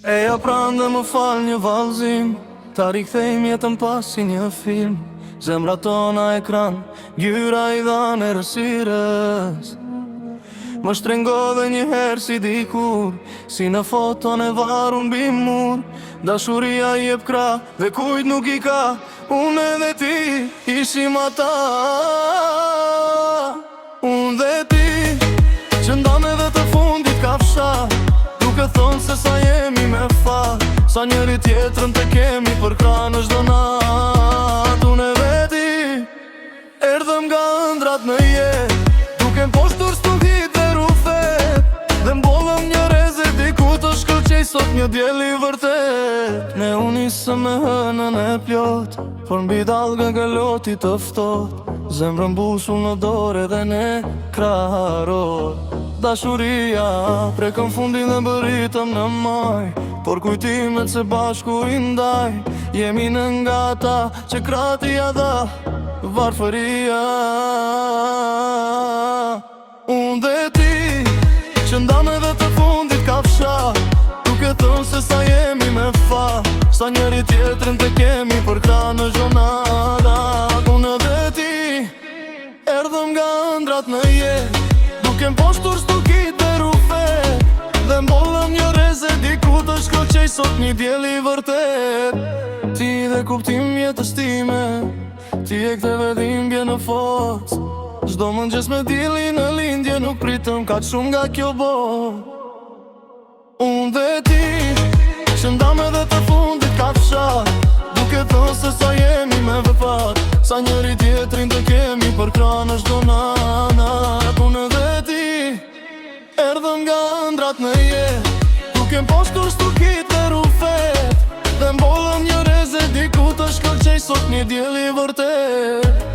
Eja pranë dhe më fal një vallëzim, ta rikthejmë jetën pas si një film. Zemra tona ekran, gjyra i dhanë errësirës. Më shtrengo dhe njëherë si dikur, si në foton e varun mbi mur. Dashuria i jep krah dhe kujt nuk i ka, unë edhe ti ishim ata. Unë dhe ti, që ndame dhe të fundit ka fshat, duke thonë se sa jemi me fat, sa njëri tjetrën të kemi për krah në çdo nat. Unë edhe ti, erdhëm nga ëndrat në jetë, duke mposhtur stundit dhe rufet, dhe mbollëm një reze diku të shkëlqej sot një diell i vërtet. Ne u nisëm me hënën e plot, por mbi dallgën galoti të ftoht, zemrën mbushur në dorë dhe ne krahëror. Dashuria prekën fundin dhe bëritëm në maj, por kujtimet se bashku i ndaj. Jemi në nga ta që krati ja dha varfëria. Unë dhe ti, që ndame dhe të fundit ka fshat, duke thënë se sa jemi me fat, sa njëri tjetrën të kemi për krah në zhonat. Unë dhe ti, erdhëm nga ëndrat në jetë, duke mposhtur stukit dhe rufet, dhe mbollëm një reze diku të shkëlqej sot një diell i vërtet. Ti dhe kuptim jetës time, ti e ktheve dhimbje në forcë. Çdo mëngjes me dielli në lindje, nuk pritëm kaq shumë nga kjo botë. Unë dhe ti, që ndame dhe të fundit ka fshat, duke thënë se sa jemi me vëpat, sa njëri tjetrin të kemi për krah në çdo nat. Unë dhe ti, erdhëm nga ëndrat në jetë, duke mposhtur stukit dhe rufet, dhe mbollëm një reze diku të shkëlqej sot një diell i vërtet.